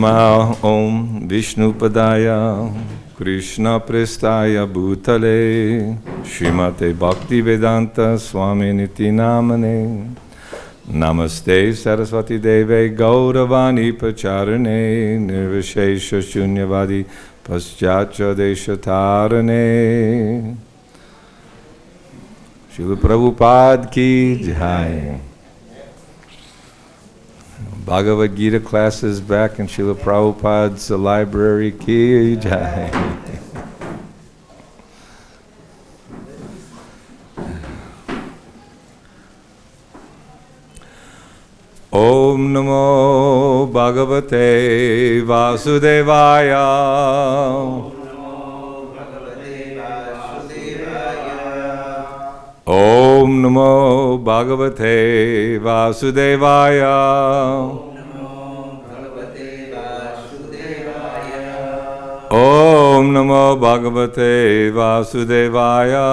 Namaha Om Vishnupadaya Krishna Prestaya Bhutale Srimate Bhakti-Vedanta Swami Niti Namane Namaste Saraswati Deve Gauravani Pacharane Nirvishesha Shunyavadi Paschatya Deshatarane. Srila Prabhupada Ki Jai. Bhagavad-Gita classes back in Srila Prabhupada's library. Ki Jai. Om Namo Bhagavate Vasudevaya. Om Namo Bhagavate Vasudevaya. Om Namo Bhagavate Vasudevaya.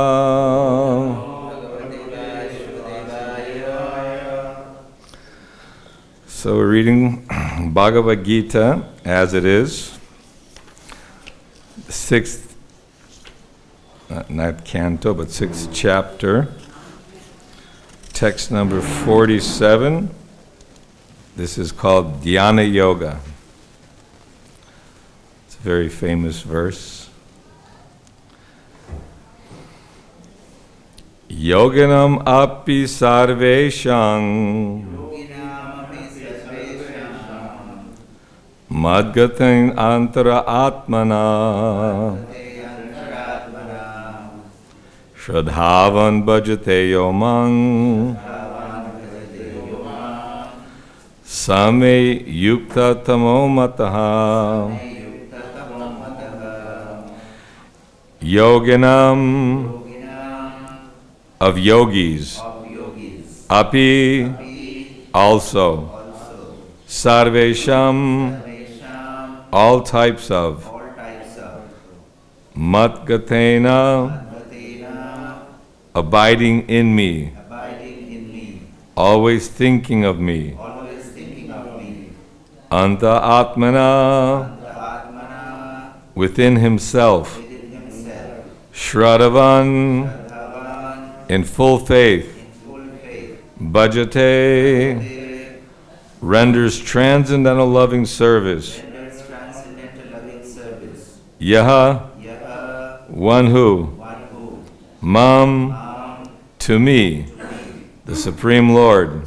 So we're reading Bhagavad-Gita as it is, sixth, not canto, but sixth chapter, text number 47. This is called Dhyana Yoga. It's a very famous verse. Yoginam api sarvesham Madgatin antara atmana Shradhavan bhajate yomang Same yukta tamo mataha Yoginam of yogis Api also Sarvesham all types of Matgatena abiding in me, always thinking of me, Anta Atmana within himself, Shradhavan in full faith, Bhajate renders transcendental loving service. Yaha, one who, Mam, to me, the Supreme Lord,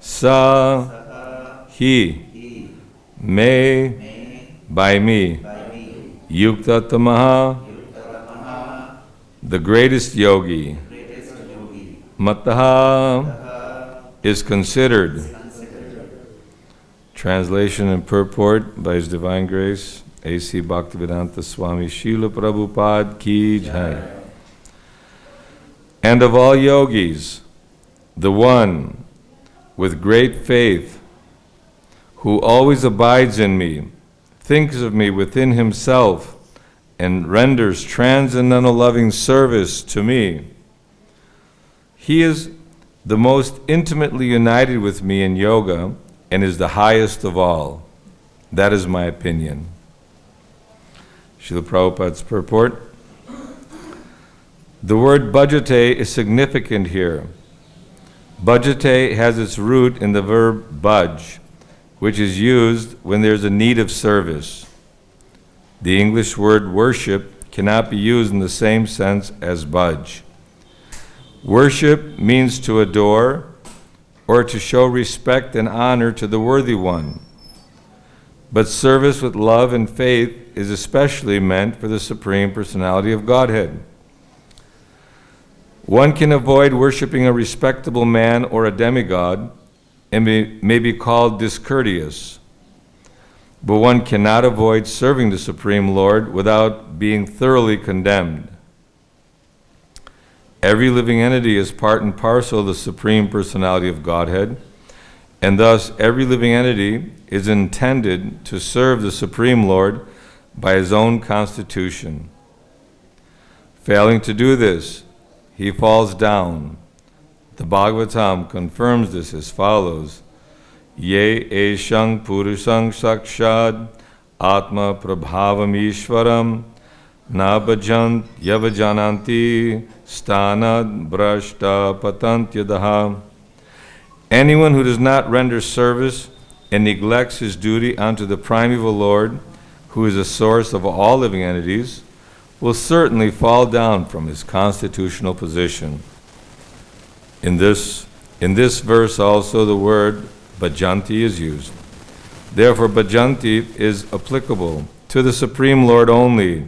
Sa, he, me, by me, Yukta Tamaha, the greatest yogi, Mataha, is considered. Translation and purport by His Divine Grace, A.C. Bhakti-Vedanta Swami Srila Prabhupada Ki Jai. And of all yogis, the one with great faith, who always abides in me, thinks of me within himself, and renders transcendental loving service to me. He is the most intimately united with me in yoga and is the highest of all. That is my opinion. Srila Prabhupada's purport. The word bhajate is significant here. Bhajate has its root in the verb bhaj, which is used when there's a need of service. The English word worship cannot be used in the same sense as bhaj. Worship means to adore or to show respect and honor to the worthy one. But service with love and faith is especially meant for the Supreme Personality of Godhead. One can avoid worshiping a respectable man or a demigod and may be called discourteous. But one cannot avoid serving the Supreme Lord without being thoroughly condemned. Every living entity is part and parcel of the Supreme Personality of Godhead, and thus every living entity is intended to serve the Supreme Lord by his own constitution. Failing to do this, he falls down. The Bhagavatam confirms this as follows: Ye eshang purusang sakshad atma prabhavam ishvaram na bhajant yavajananti stanad brashta patantyadaha. Anyone who does not render service and neglects his duty unto the primeval Lord, who is the source of all living entities, will certainly fall down from his constitutional position. In this verse also the word bhajanti is used. Therefore bhajanti is applicable to the Supreme Lord only,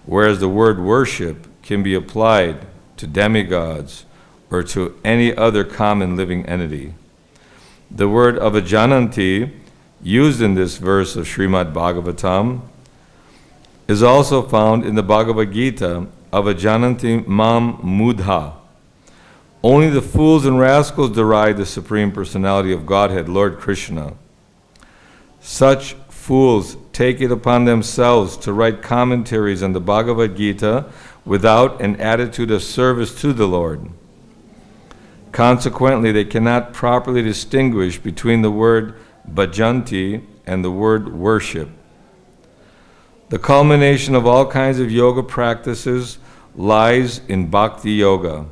whereas the word worship can be applied to demigods or to any other common living entity. The word avajananti, used in this verse of Srimad Bhagavatam, is also found in the Bhagavad-Gita, avajananti mam mudha. Only the fools and rascals deride the Supreme Personality of Godhead, Lord Krishna. Such fools take it upon themselves to write commentaries on the Bhagavad-Gita without an attitude of service to the Lord. Consequently, they cannot properly distinguish between the word bhajanti and the word worship. The culmination of all kinds of yoga practices lies in bhakti-yoga.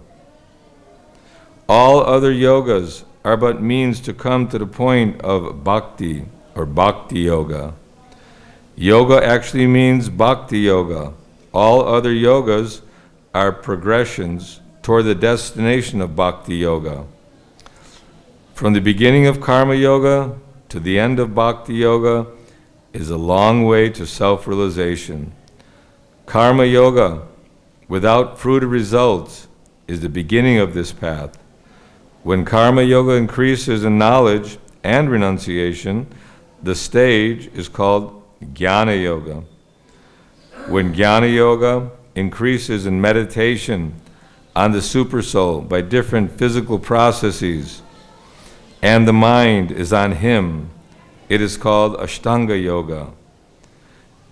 All other yogas are but means to come to the point of bhakti or bhakti-yoga. Yoga actually means bhakti-yoga. All other yogas are progressions toward the destination of bhakti-yoga. From the beginning of karma-yoga to the end of bhakti-yoga is a long way to self-realization. Karma-yoga, without fruited results, is the beginning of this path. When karma-yoga increases in knowledge and renunciation, the stage is called jnana-yoga. When jnana-yoga increases in meditation on the supersoul by different physical processes, and the mind is on him, it is called Ashtanga Yoga.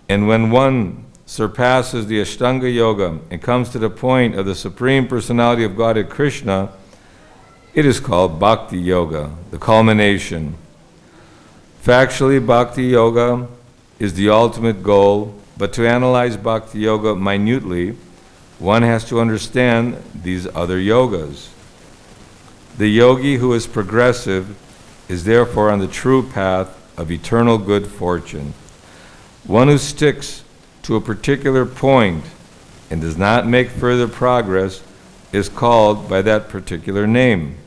And when one surpasses the Ashtanga Yoga and comes to the point of the Supreme Personality of Godhead Krishna, it is called Bhakti Yoga, the culmination. Factually, Bhakti Yoga is the ultimate goal, but to analyze Bhakti Yoga minutely, one has to understand these other yogas. The yogi who is progressive is therefore on the true path of eternal good fortune. One who sticks to a particular point and does not make further progress is called by that particular name: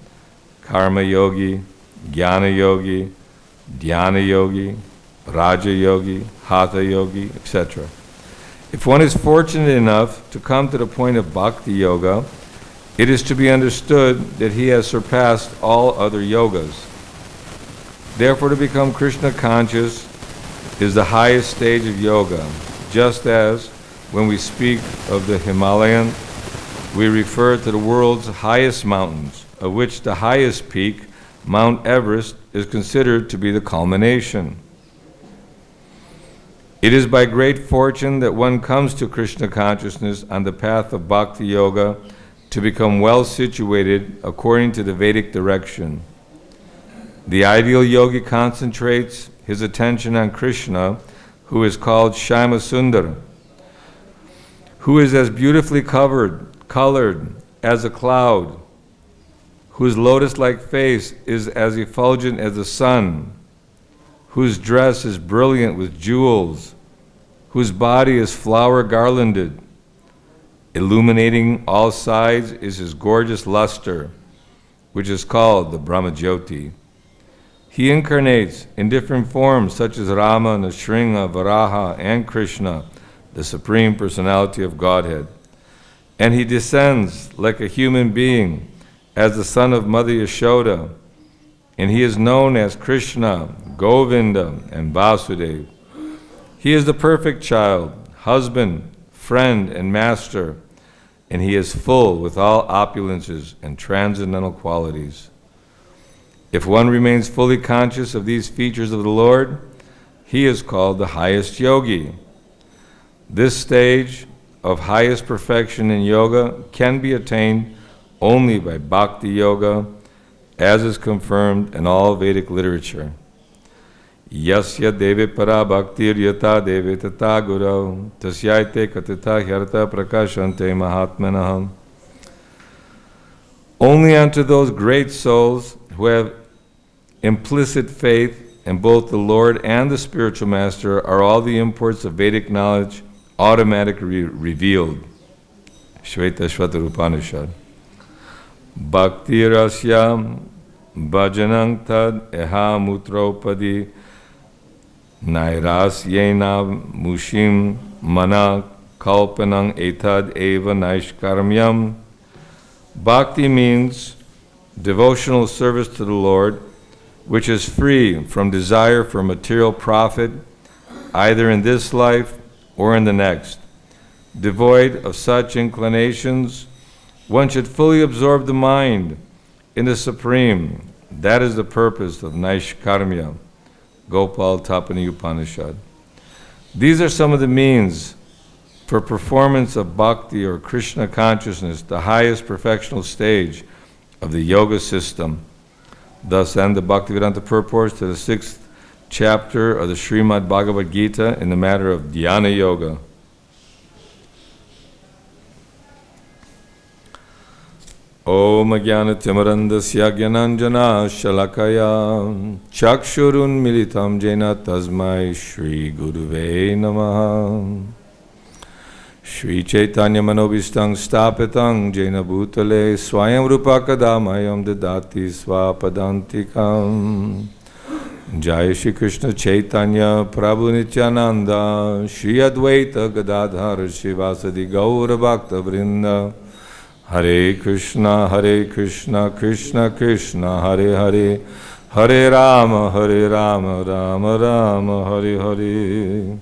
karma yogi, jnana yogi, dhyana yogi, raja yogi, hatha yogi, etc. If one is fortunate enough to come to the point of bhakti yoga, it is to be understood that he has surpassed all other yogas. Therefore, to become Krishna conscious is the highest stage of yoga, just as when we speak of the Himalayan, we refer to the world's highest mountains, of which the highest peak, Mount Everest, is considered to be the culmination. It is by great fortune that one comes to Krishna consciousness on the path of Bhakti Yoga to become well situated according to the Vedic direction. The ideal yogi concentrates his attention on Krishna, who is called Shyama Sundara, who is as beautifully colored as a cloud, whose lotus-like face is as effulgent as the sun, whose dress is brilliant with jewels, whose body is flower garlanded. Illuminating all sides is his gorgeous luster, which is called the Brahmajyoti. He incarnates in different forms such as Rama, Nrsimha, Varaha, and Krishna, the Supreme Personality of Godhead. And he descends like a human being as the son of Mother Yashoda, and he is known as Krishna, Govinda, and Vasudeva. He is the perfect child, husband, friend, and master, and he is full with all opulences and transcendental qualities. If one remains fully conscious of these features of the Lord, he is called the highest yogi. This stage of highest perfection in yoga can be attained only by bhakti yoga, as is confirmed in all Vedic literature. Yasya deve para bhaktir yata deve tata guru tasyaite katita hyarta prakashante mahatmanaham. Only unto those great souls who have implicit faith in both the Lord and the spiritual master are all the imports of Vedic knowledge automatically revealed. Shvetashvata Upanishad. Bhakti rasya bhajanang tad eha mutropadi nairas yena mushim mana kalpanang etad eva naishkaramyam. Bhakti means devotional service to the Lord, which is free from desire for material profit, either in this life or in the next. Devoid of such inclinations, one should fully absorb the mind in the Supreme. That is the purpose of Naishkarmya, Gopal Tapani Upanishad. These are some of the means for performance of bhakti or Krishna consciousness, the highest perfectional stage of the yoga system. Thus end the Bhaktivedanta purports to the 6th chapter of the Srimad Bhagavad-Gita in the matter of Dhyana Yoga. Om Jnana-timirandasya Jnananjana Shalakaya Chakshurun Militam Jena Tasmai Shri Guruve Namaha. Shri Chaitanya Manobhistang Stapitang Jena Bhutale Swayam Rupa Kadamayam Dadati Swapadantikam. Jai Shri Krishna Chaitanya Prabhu Nityananda Shri Advaita Gadadhar Shivasadi Gaura Bhakta Vrinda. Hare Krishna Krishna Krishna Hare Hare, Hare Rama Rama Rama Hare Hare.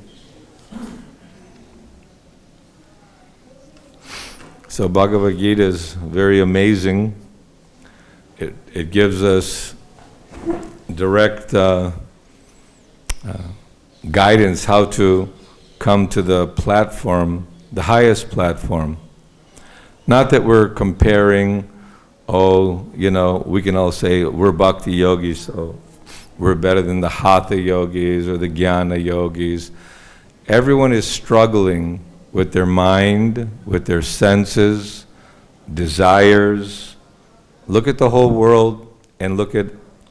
So Bhagavad-Gita is very amazing. It gives us direct guidance how to come to the platform, the highest platform. Not that we're comparing, we can all say we're bhakti yogis, so we're better than the hatha yogis or the jnana yogis. Everyone is struggling with their mind, with their senses, desires. Look at the whole world and look at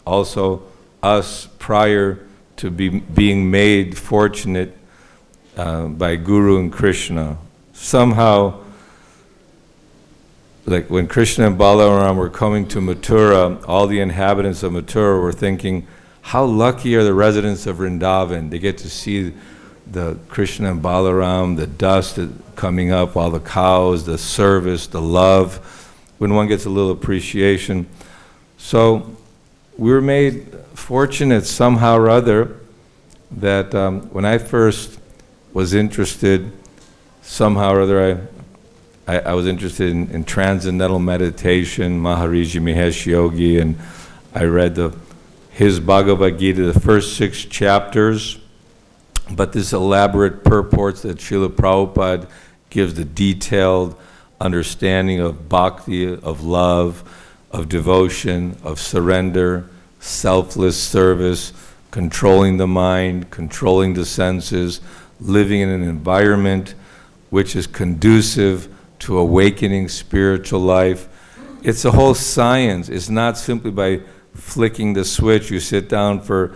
also us prior to being made fortunate by Guru and Krishna. Somehow, like when Krishna and Balaram were coming to Mathura, all the inhabitants of Mathura were thinking, how lucky are the residents of Vrindavan? They get to see the Krishna and Balaram, the dust coming up, all the cows, the service, the love, when one gets a little appreciation. So we were made fortunate somehow or other that when I first was interested, somehow or other I was interested in transcendental meditation, Maharishi Mahesh Yogi, and I read his Bhagavad-Gita, the first 6 chapters, but this elaborate purports that Srila Prabhupada gives the detailed understanding of bhakti, of love, of devotion, of surrender, selfless service, controlling the mind, controlling the senses, living in an environment which is conducive to awakening spiritual life. It's a whole science. It's not simply by flicking the switch. You sit down for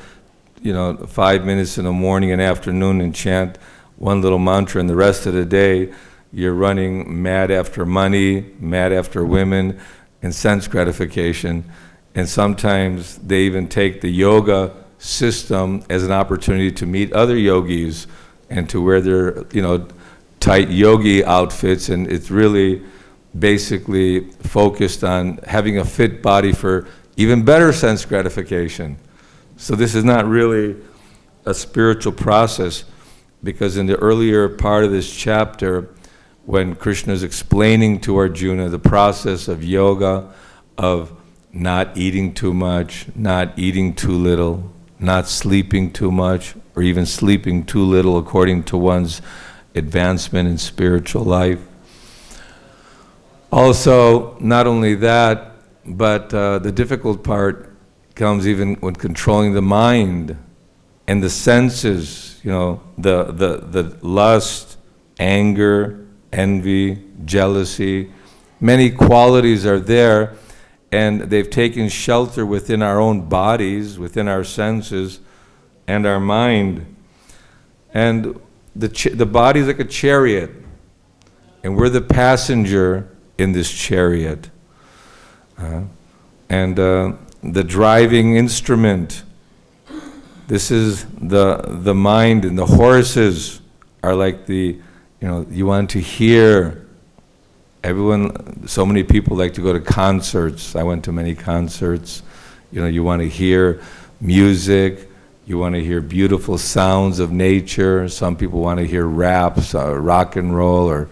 5 minutes in the morning and afternoon and chant one little mantra, and the rest of the day you're running mad after money, mad after women, and sense gratification. And sometimes they even take the yoga system as an opportunity to meet other yogis and to wear their tight yogi outfits, and it's really basically focused on having a fit body for even better sense gratification. So this is not really a spiritual process, because in the earlier part of this chapter, when Krishna is explaining to Arjuna the process of yoga, of not eating too much, not eating too little, not sleeping too much, or even sleeping too little according to one's advancement in spiritual life. Also, not only that, But the difficult part comes even when controlling the mind and the senses, the lust, anger, envy, jealousy. Many qualities are there, and they've taken shelter within our own bodies, within our senses, and our mind. And the body is like a chariot, and we're the passenger in this chariot. And the driving instrument, this is the mind, and the horses are like you want to hear. Everyone, so many people like to go to concerts. I went to many concerts. You want to hear music. You want to hear beautiful sounds of nature. Some people want to hear raps, rock and roll, or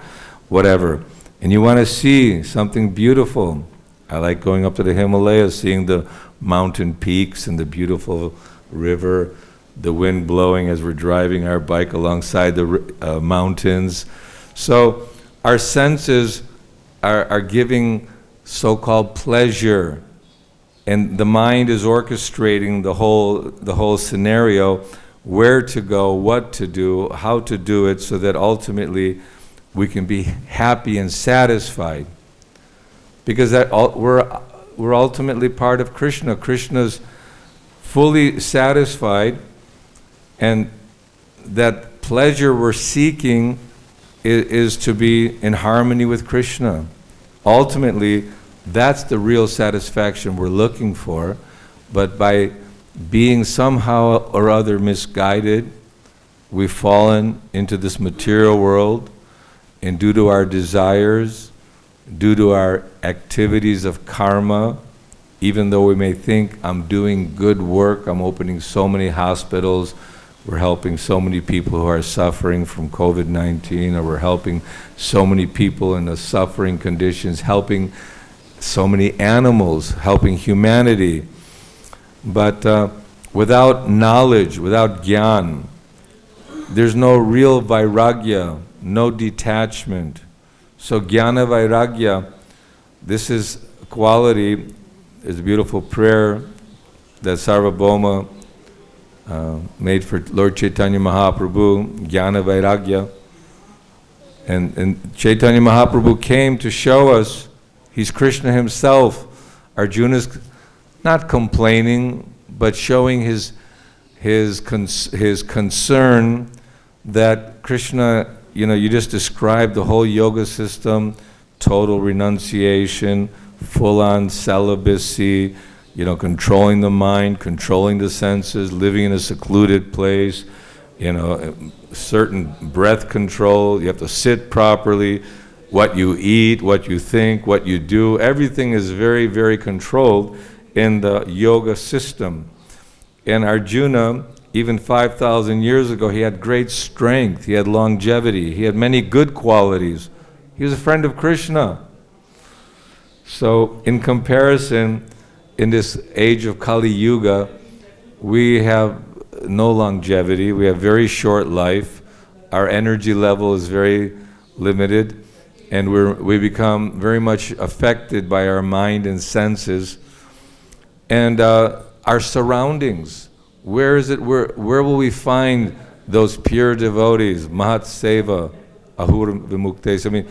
whatever. And you want to see something beautiful. I like going up to the Himalayas, seeing the mountain peaks and the beautiful river, the wind blowing as we're driving our bike alongside the mountains. So our senses are giving so-called pleasure, and the mind is orchestrating the whole scenario, where to go, what to do, how to do it, so that ultimately we can be happy and satisfied. Because we're ultimately part of Krishna. Krishna's fully satisfied, and that pleasure we're seeking is to be in harmony with Krishna. Ultimately, that's the real satisfaction we're looking for, but by being somehow or other misguided, we've fallen into this material world, and due to our desires, due to our activities of karma, even though we may think I'm doing good work, I'm opening so many hospitals, we're helping so many people who are suffering from COVID-19, or we're helping so many people in the suffering conditions, helping so many animals, helping humanity. But without knowledge, without jnana, there's no real vairagya, no detachment. So jnana vairagya, this is a quality, is a beautiful prayer that Sarvabhauma made for Lord Chaitanya Mahaprabhu, Jnana Vairagya. And Chaitanya Mahaprabhu came to show us he's Krishna himself. Arjuna's not complaining, but showing his concern that Krishna, you just described the whole yoga system, total renunciation, full-on celibacy, controlling the mind, controlling the senses, living in a secluded place, certain breath control, you have to sit properly, what you eat, what you think, what you do, everything is very, very controlled in the yoga system. And Arjuna, even 5,000 years ago, he had great strength, he had longevity, he had many good qualities. He was a friend of Krishna. So in comparison, in this age of Kali Yuga, we have no longevity, we have very short life, our energy level is very limited, and we become very much affected by our mind and senses. And our surroundings, where will we find those pure devotees, Mahat Seva, Ahura Vimuktes? I mean,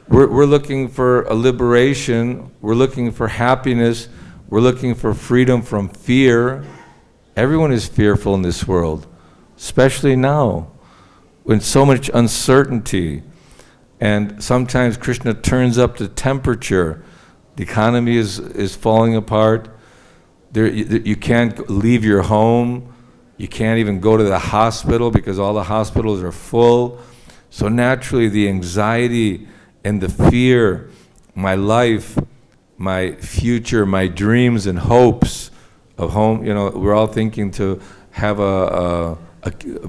we're looking for a liberation, we're looking for happiness, we're looking for freedom from fear. Everyone is fearful in this world, especially now, when so much uncertainty. And sometimes Krishna turns up the temperature. The economy is falling apart. You can't leave your home. You can't even go to the hospital because all the hospitals are full. So naturally the anxiety and the fear, my life, my future, my dreams and hopes of home, we're all thinking to have a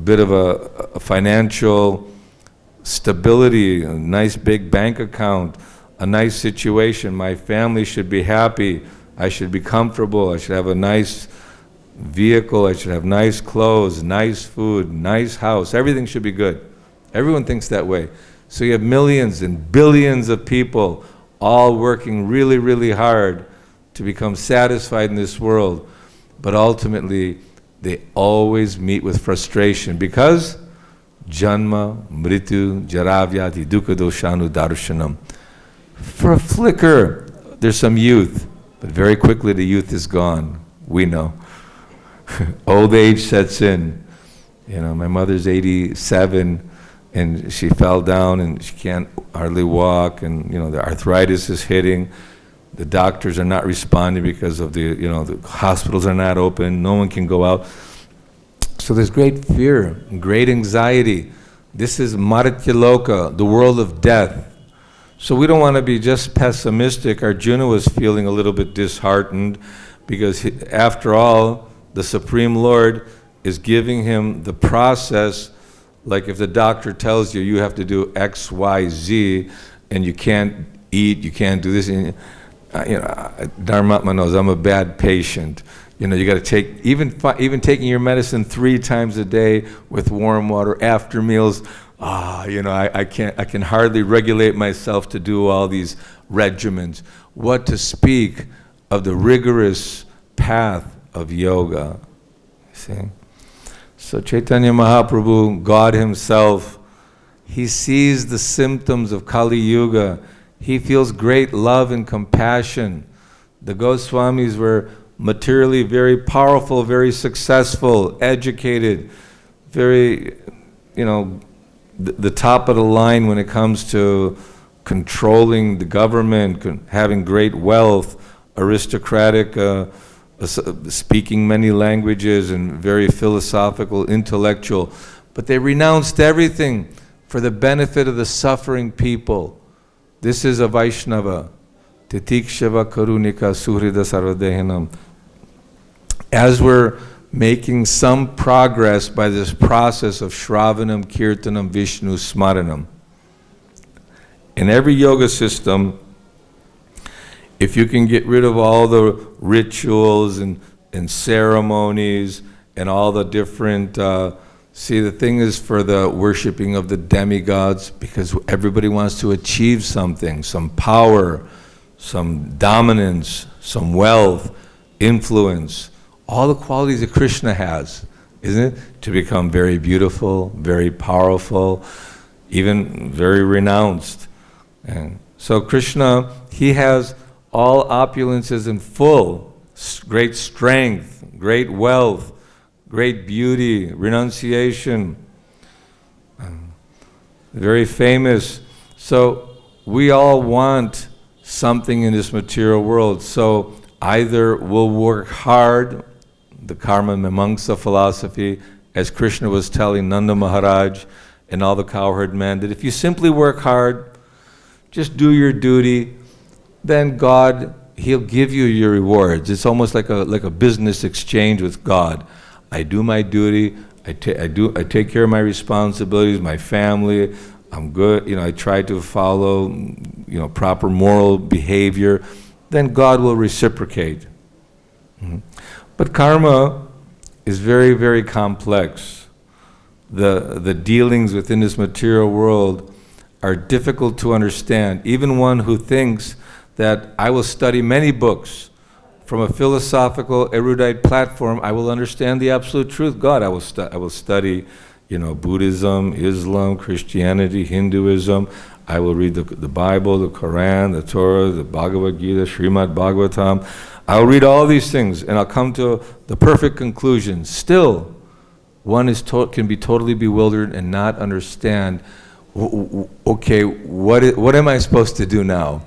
bit of a financial stability, a nice big bank account, a nice situation. My family should be happy. I should be comfortable. I should have a nice vehicle. I should have nice clothes, nice food, nice house. Everything should be good. Everyone thinks that way. So you have millions and billions of people all working really, really hard to become satisfied in this world. But ultimately, they always meet with frustration because Janma, Mritu, Jaravyati, Dukkha Doshanu Darshanam. For a flicker, there's some youth, but very quickly the youth is gone. We know. Old age sets in. You know, my mother's 87, and she fell down, and she can't hardly walk, and, you know, the arthritis is hitting. The doctors are not responding because of the hospitals are not open. No one can go out. So there's great fear, great anxiety. This is Maratyaloka, the world of death. So we don't want to be just pessimistic. Arjuna was feeling a little bit disheartened because after all, the Supreme Lord is giving him the process. Like if the doctor tells you you have to do X, Y, Z, and you can't eat, you can't do this, and, Dharmatma knows I'm a bad patient. You know, you got to take, even taking your medicine 3 times a day with warm water after meals. I can hardly regulate myself to do all these regimens. What to speak of the rigorous path of yoga? See? So Chaitanya Mahaprabhu, God himself, he sees the symptoms of Kali Yuga. He feels great love and compassion. The Goswamis were materially very powerful, very successful, educated, very, the top of the line when it comes to controlling the government, having great wealth, aristocratic, speaking many languages, and very philosophical, intellectual. But they renounced everything for the benefit of the suffering people. This is a Vaishnava. Titikshava karunika suhrida sarvadehinam. As we're making some progress by this process of Shravanam, Kirtanam, Vishnu, Smaranam, in every yoga system, if you can get rid of all the rituals and ceremonies and all the different, the thing is for the worshiping of the demigods, because everybody wants to achieve something, some power, some dominance, some wealth, influence, all the qualities that Krishna has, isn't it? To become very beautiful, very powerful, even very renounced. And so Krishna, he has all opulences in full, great strength, great wealth, great beauty, renunciation, very famous. So we all want something in this material world. So either we'll work hard, the karma mimamsa philosophy, as Krishna was telling Nanda Maharaj and all the cowherd men, that if you simply work hard, just do your duty, then God, he'll give you your rewards. It's almost like a business exchange with God. I do my duty, I take care of my responsibilities, my family, I'm good, I try to follow, proper moral behavior, then God will reciprocate. Mm-hmm. But karma is very, very complex. The dealings within this material world are difficult to understand. Even one who thinks that I will study many books from a philosophical, erudite platform, I will understand the absolute truth. God, I will study, Buddhism, Islam, Christianity, Hinduism. I will read the Bible, the Quran, the Torah, the Bhagavad-Gita, Srimad Bhagavatam. I'll read all these things and I'll come to the perfect conclusion. Still, one can be totally bewildered and not understand, okay, what am I supposed to do now?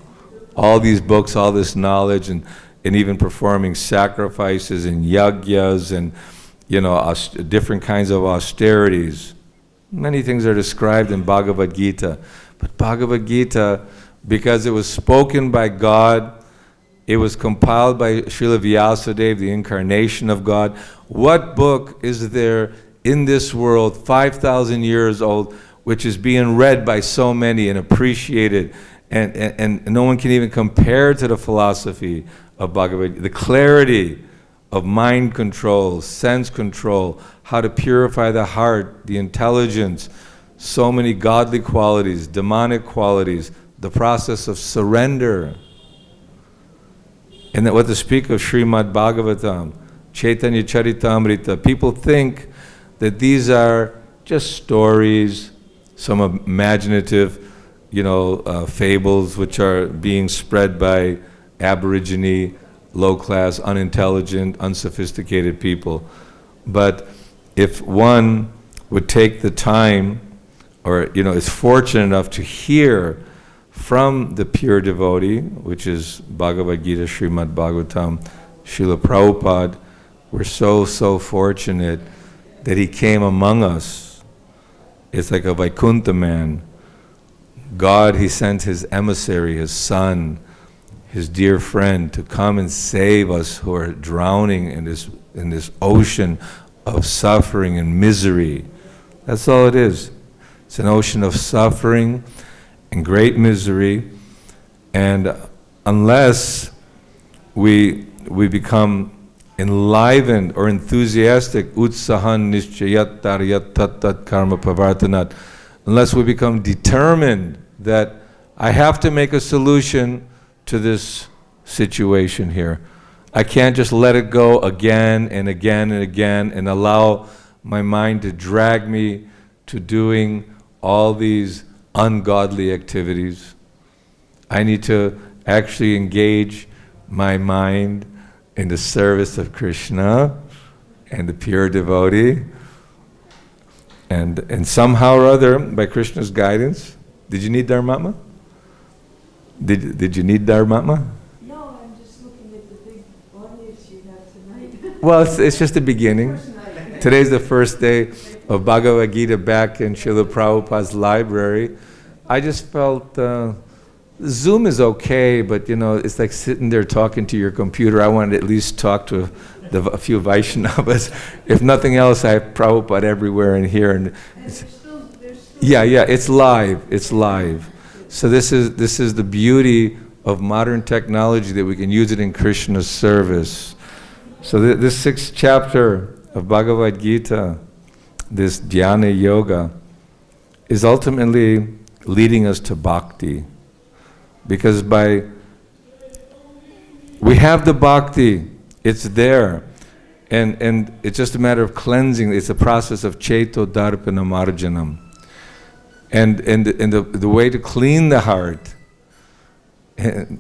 All these books, all this knowledge, and even performing sacrifices and yagyas and different kinds of austerities. Many things are described in Bhagavad-Gita. But Bhagavad-Gita, because it was spoken by God, it was compiled by Srila Vyasadeva, the incarnation of God. What book is there in this world, 5,000 years old, which is being read by so many and appreciated, and no one can even compare to the philosophy of Bhagavad-Gita, the clarity of mind control, sense control, how to purify the heart, the intelligence, so many godly qualities, demonic qualities, the process of surrender. And that what to speak of Srimad Bhagavatam, Chaitanya Charitamrita, people think that these are just stories, some imaginative, fables which are being spread by Aborigine, low-class, unintelligent, unsophisticated people. But if one would take the time, or is fortunate enough to hear from the pure devotee, which is Bhagavad-Gita, Srimad Bhagavatam, Srila Prabhupada, we're so fortunate that he came among us. It's like a Vaikuntha man. God, he sent his emissary, his son, his dear friend, to come and save us who are drowning in this ocean of suffering and misery. That's all it is. It's an ocean of suffering and great misery, and unless we become enlivened or enthusiastic, utsahan nischayat taryat tat karma pavartanat, unless we become determined that I have to make a solution to this situation here. I can't just let it go again and again and again and allow my mind to drag me to doing all these ungodly activities. I need to actually engage my mind in the service of Krishna and the pure devotee. And somehow or other, by Krishna's guidance, did you need Dharmatma? Did you need Dharmatma? No, I'm just looking at the big audience you have tonight. Well, it's just the beginning. Today's the first day of Bhagavad-Gita back in Srila Prabhupada's library. I just felt Zoom is okay, but it's like sitting there talking to your computer. I wanted to at least talk to a few Vaishnavas. If nothing else, I have Prabhupada everywhere in here. And yeah, it's live. It's live. So this is the beauty of modern technology, that we can use it in Krishna's service. So this sixth chapter of Bhagavad-Gita, this dhyana yoga, is ultimately leading us to bhakti. Because we have the bhakti, it's there. And it's just a matter of cleansing. It's a process of cheto darpana marjanam. And the way to clean the heart,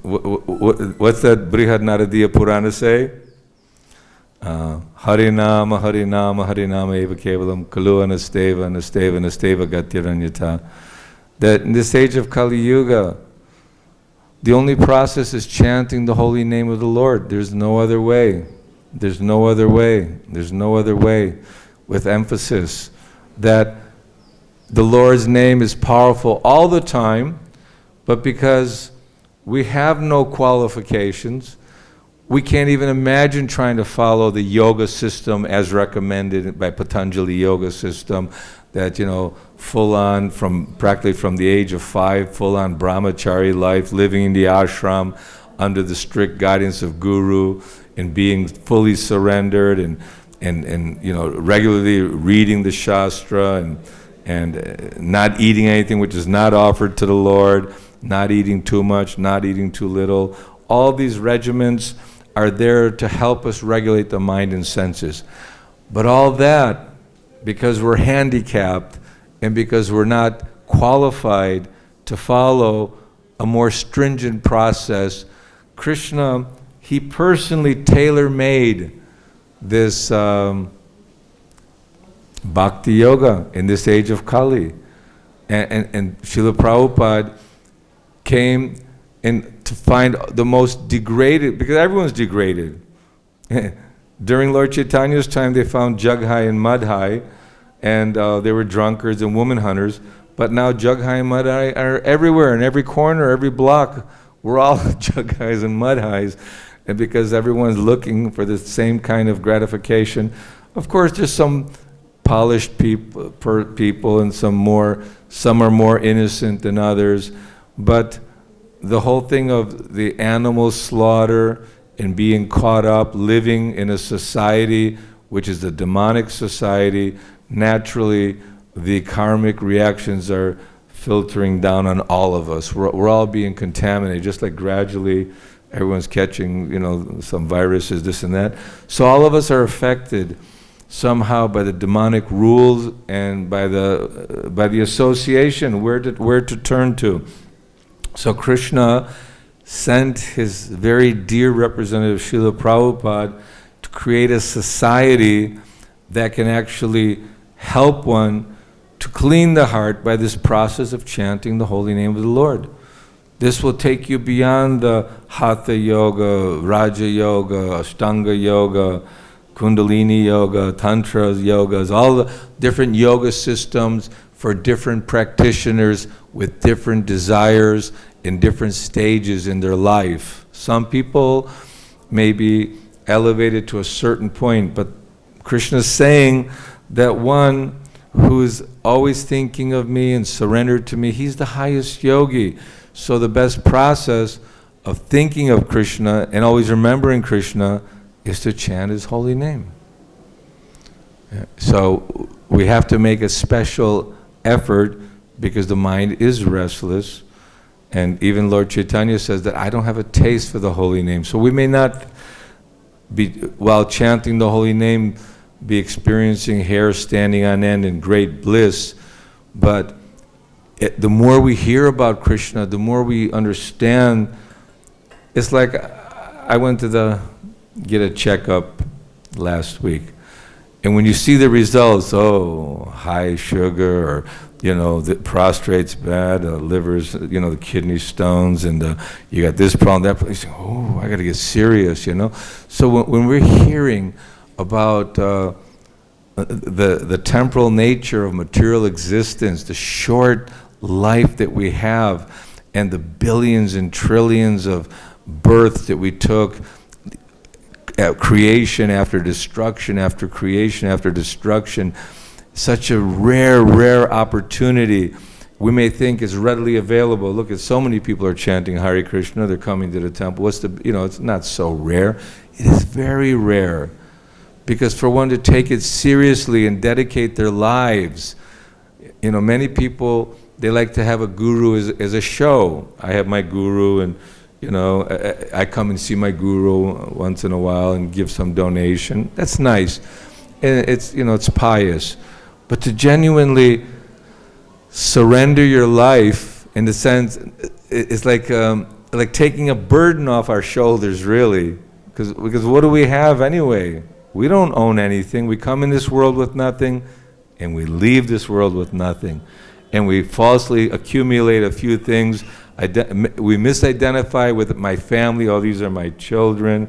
what's that Brihad Naradiya Purana say? Harinama, Harinama, Harinama eva kevalam, kalu anasteva, anasteva, anasteva gatyaranyata. That in this age of Kali Yuga, the only process is chanting the holy name of the Lord. There's no other way. There's no other way. There's no other way. With emphasis that the Lord's name is powerful all the time, but because we have no qualifications, we can't even imagine trying to follow the yoga system as recommended by Patanjali yoga system, that, full on practically from the age of 5, full on brahmachari life, living in the ashram under the strict guidance of guru, and being fully surrendered, and regularly reading the shastra, and not eating anything which is not offered to the Lord, not eating too much, not eating too little. All these regimens are there to help us regulate the mind and senses. But all that, because we're handicapped and because we're not qualified to follow a more stringent process, Krishna, he personally tailor-made this bhakti yoga in this age of Kali. And Srila Prabhupada came in to find the most degraded, because everyone's degraded. During Lord Chaitanya's time, they found Jaghai and Madhai, and they were drunkards and woman hunters. But now Jaghai and Madhai are everywhere, in every corner, every block. We're all Jaghais and Madhais, and because everyone's looking for the same kind of gratification. Of course, there's some polished people, and some are more innocent than others. But the whole thing of the animal slaughter and being caught up, living in a society which is the demonic society, naturally the karmic reactions are filtering down on all of us. We're all being contaminated, just like gradually everyone's catching, some viruses, this and that. So all of us are affected somehow by the demonic rules and by the association, where to turn to. So Krishna sent his very dear representative, Srila Prabhupada, to create a society that can actually help one to clean the heart by this process of chanting the holy name of the Lord. This will take you beyond the Hatha Yoga, Raja Yoga, Ashtanga Yoga, Kundalini Yoga, Tantra Yogas, all the different yoga systems for different practitioners with different desires in different stages in their life. Some people may be elevated to a certain point, but Krishna is saying that one who is always thinking of me and surrendered to me, he's the highest yogi. So the best process of thinking of Krishna and always remembering Krishna is to chant his holy name. So we have to make a special effort because the mind is restless. And even Lord Chaitanya says that I don't have a taste for the holy name. So we may not be, while chanting the holy name, be experiencing hair standing on end in great bliss, but the more we hear about Krishna, the more we understand. It's like I went to get a checkup last week, and when you see the results, high sugar, or the prostrate's bad, liver's, the kidney stones, and you got this problem, that problem. You say, I got to get serious, So when we're hearing about the temporal nature of material existence, the short life that we have, and the billions and trillions of births that we took, creation after destruction after creation after destruction, such a rare opportunity we may think is readily available. Look at so many people are chanting Hare Krishna, they're coming to the temple. It's not so rare. It is very rare. Because for one to take it seriously and dedicate their lives, many people, they like to have a guru as a show. I have my guru, and I come and see my guru once in a while and give some donation. That's nice, and it's pious. But to genuinely surrender your life, in the sense, it's like taking a burden off our shoulders, really. Because what do we have anyway? We don't own anything. We come in this world with nothing, and we leave this world with nothing. And we falsely accumulate a few things. We misidentify with my family. These are my children.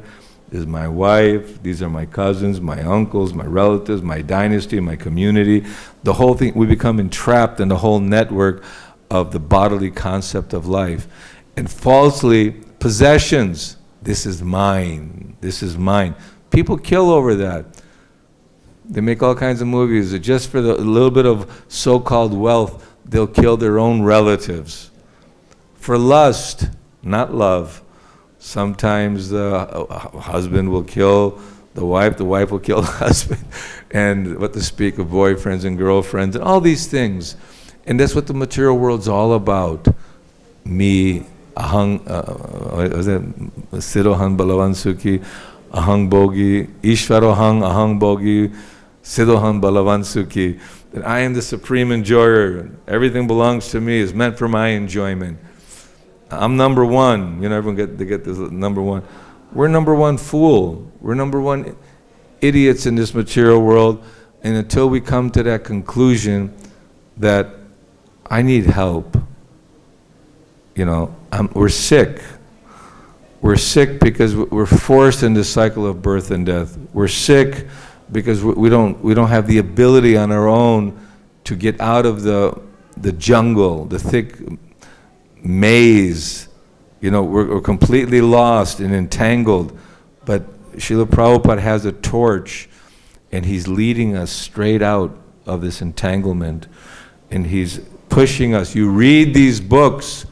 This is my wife. These are my cousins, my uncles, my relatives, my dynasty, my community. The whole thing, we become entrapped in the whole network of the bodily concept of life. And falsely, possessions. This is mine. This is mine. People kill over that. They make all kinds of movies that just for the little bit of so-called wealth, they'll kill their own relatives. For lust, not love. Sometimes the husband will kill the wife will kill the husband, and what to speak of boyfriends and girlfriends, and all these things. And that's what the material world's all about. Me, ahang, siddhohan balavan sukhi, ahang bogi, ishvarohang ahang bogi, siddhohan balavan sukhi. That I am the supreme enjoyer. Everything belongs to me, is meant for my enjoyment. I'm number one. Everyone get this number one. We're number one fool. We're number one idiots in this material world. And until we come to that conclusion that I need help, we're sick. We're sick because we're forced in this cycle of birth and death. We're sick because we don't have the ability on our own to get out of the jungle, the thick maze. We're completely lost and entangled. But Srila Prabhupada has a torch, and he's leading us straight out of this entanglement. And he's pushing us. You read these books,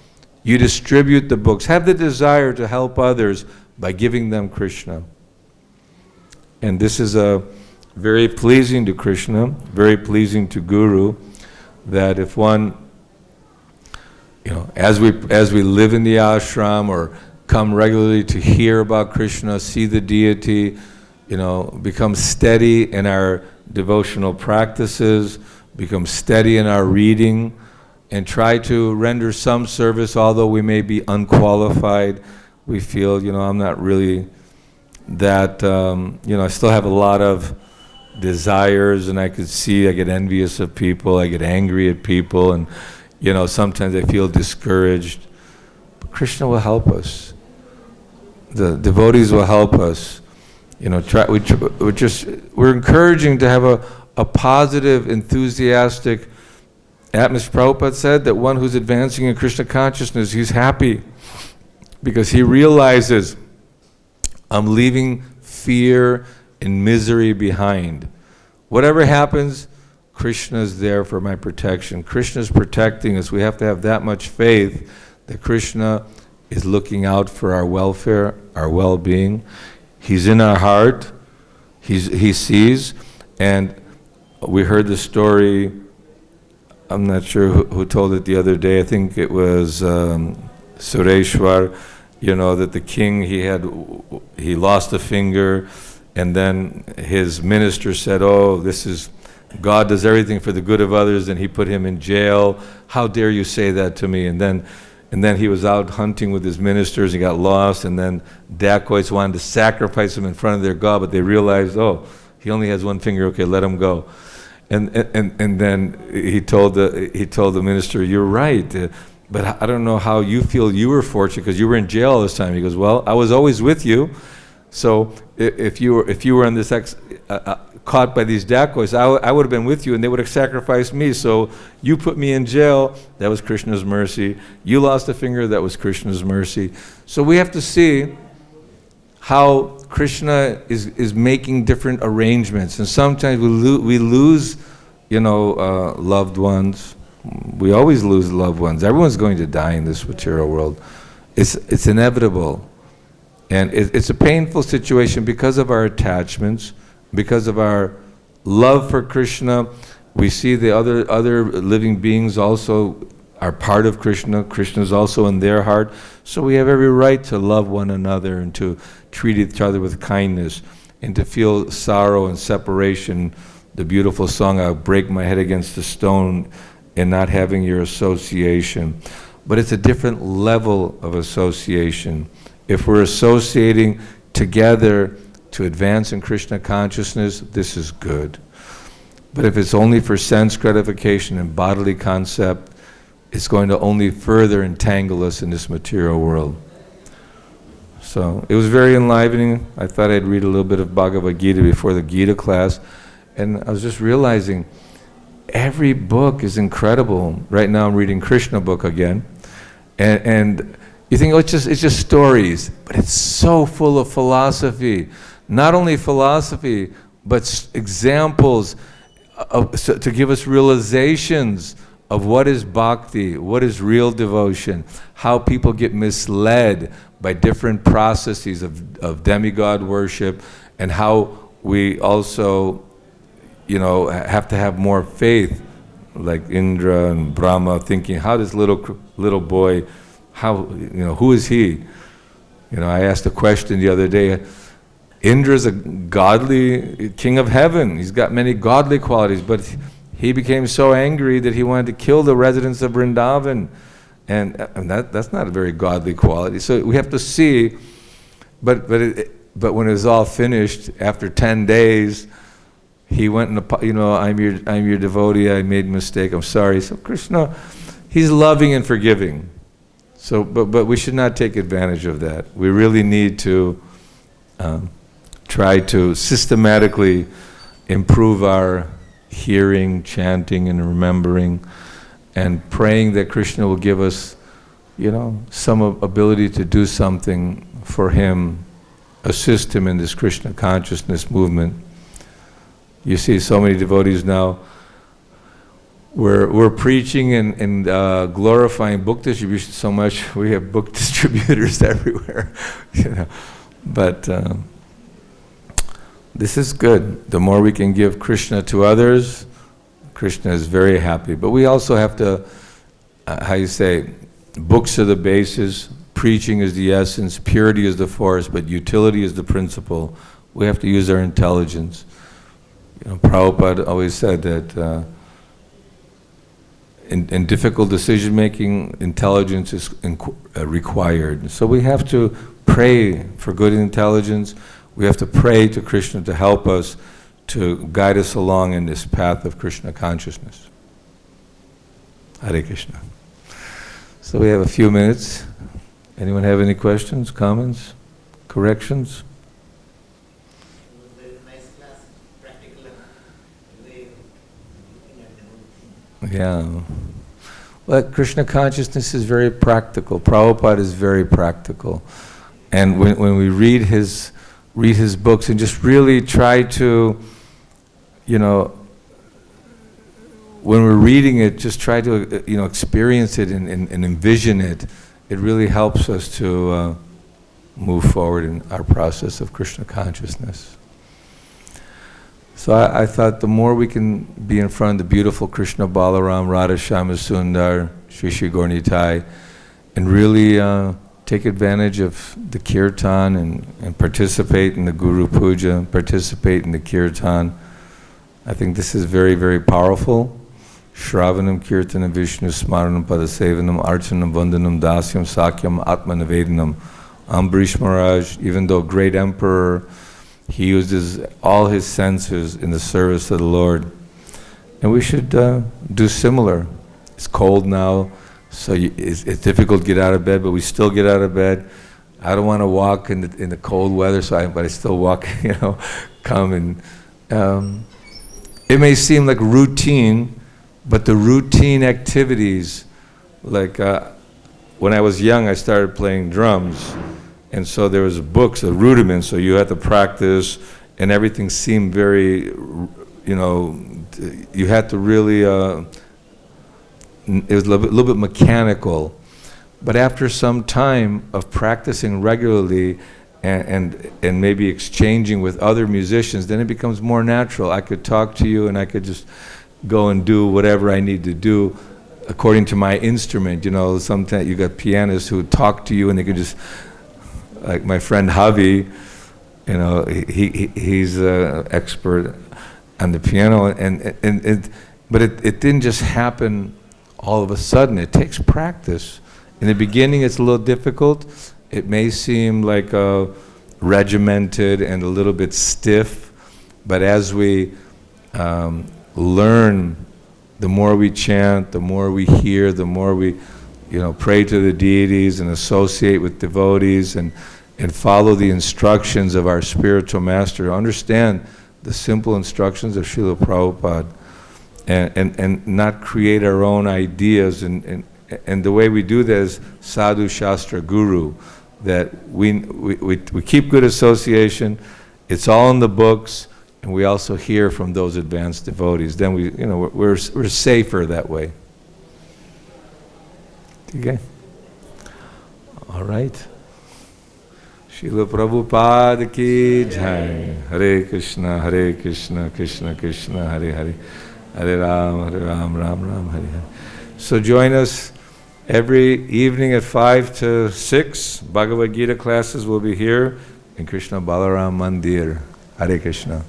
you distribute the books, have the desire to help others by giving them Krishna. And this is very pleasing to Krishna, very pleasing to Guru, that if one, as we live in the ashram or come regularly to hear about Krishna, see the deity, become steady in our devotional practices, become steady in our reading, and try to render some service, although we may be unqualified. We feel, I'm not really that, I still have a lot of desires, and I get envious of people, I get angry at people, and, sometimes I feel discouraged. But Krishna will help us. The devotees will help us. We're encouraging to have a positive, enthusiastic atmosphere. Prabhupada said that one who's advancing in Krishna consciousness, he's happy because he realizes, I'm leaving fear and misery behind. Whatever happens, Krishna is there for my protection. Krishna is protecting us. We have to have that much faith that Krishna is looking out for our welfare, our well-being. He's in our heart. He sees. And we heard the story, I'm not sure who told it the other day. I think it was Sureshwar, that the king, he lost a finger, and then his minister said, God does everything for the good of others, and he put him in jail. How dare you say that to me? And then he was out hunting with his ministers, he got lost, and then dacoits wanted to sacrifice him in front of their God, but they realized, he only has one finger, okay, let him go. And then he told the minister, you're right, but I don't know how you feel you were fortunate because you were in jail all this time. He goes, well, I was always with you, so if you were in this caught by these dacoits, I would have been with you, and they would have sacrificed me. So you put me in jail, that was Krishna's mercy. You lost a finger, that was Krishna's mercy. So we have to see how Krishna is making different arrangements, and sometimes we lose, loved ones. We always lose loved ones. Everyone's going to die in this material world. It's inevitable, and it's a painful situation because of our attachments, because of our love for Krishna. We see the other living beings also are part of Krishna. Krishna is also in their heart. So we have every right to love one another and to treat each other with kindness and to feel sorrow and separation. The beautiful song, I'll break my head against the stone in not having your association. But it's a different level of association. If we're associating together to advance in Krishna consciousness, this is good. But if it's only for sense gratification and bodily concept, it's going to only further entangle us in this material world. So it was very enlivening. I thought I'd read a little bit of Bhagavad-Gita before the Gita class, and I was just realizing every book is incredible. Right now I'm reading Krishna book again, and you think, it's just stories, but it's so full of philosophy. Not only philosophy, but examples to give us realizations of what is bhakti, what is real devotion, how people get misled by different processes of demigod worship, and how we also, have to have more faith, like Indra and Brahma, thinking, how does little boy, who is he? I asked a question the other day. Indra's a godly king of heaven. He's got many godly qualities, but he became so angry that he wanted to kill the residents of Vrindavan, and that's not a very godly quality. So we have to see, but when it was all finished, after 10 days, he went and, I'm your devotee, I made a mistake, I'm sorry. So Krishna, he's loving and forgiving. So, but we should not take advantage of that. We really need to try to systematically improve our hearing, chanting, and remembering, and praying that Krishna will give us, some ability to do something for him, assist him in this Krishna consciousness movement. You see so many devotees now, we're preaching and glorifying book distribution so much, we have book distributors everywhere, But this is good. The more we can give Krishna to others, Krishna is very happy. But we also have to, books are the basis, preaching is the essence, purity is the force, but utility is the principle. We have to use our intelligence. Prabhupada always said that in difficult decision-making, intelligence is required. So we have to pray for good intelligence. We have to pray to Krishna to help us, to guide us along in this path of Krishna consciousness. Hare Krishna. So we have a few minutes. Anyone have any questions, comments, corrections? Yeah. Well, Krishna consciousness is very practical. Prabhupada is very practical. And when we read his books and just really try to, when we're reading it, just try to, experience it and envision it, it really helps us to move forward in our process of Krishna consciousness. So I thought the more we can be in front of the beautiful Krishna Balaram, Radha Shama Sundar, Shri Shri Gaura-Nitai, and really take advantage of the kirtan and participate in the Guru Puja, participate in the kirtan. I think this is very, very powerful. Shravanam Kirtanam Vishnu Smaranam Padasevanam Archanam Vandanam Dasyam Sakyam Atmanavedanam. Ambarish Maharaj, even though great emperor, he uses all his senses in the service of the Lord. And we should do similar. It's cold now, so it's difficult to get out of bed, but we still get out of bed. I don't want to walk in the cold weather, but I still walk, come and... it may seem like routine, but the routine activities, like when I was young, I started playing drums. And so there was books, the rudiments, so you had to practice, and everything seemed very, you had to really, it was a little bit mechanical. But after some time of practicing regularly and maybe exchanging with other musicians, then it becomes more natural. I could talk to you and I could just go and do whatever I need to do according to my instrument. Sometimes you got pianists who talk to you and they could just, like my friend Javi, he's an expert on the piano, but it didn't just happen all of a sudden. It takes practice. In the beginning, it's a little difficult. It may seem like regimented and a little bit stiff, but as we learn, the more we chant, the more we hear, the more we pray to the deities and associate with devotees and follow the instructions of our spiritual master, understand the simple instructions of Srila Prabhupada, and not create our own ideas. And the way we do that is sadhu shastra guru, that we keep good association, it's all in the books, and we also hear from those advanced devotees. Then we're safer that way. Okay. All right. Srila Prabhupada ki jai. Hare Krishna, Krishna Krishna, Hare Hare. Hare Ram, Ram Ram, Hare Hare. So join us every evening at 5 to 6. Bhagavad-Gita classes will be here in Krishna Balaram Mandir. Hare Krishna.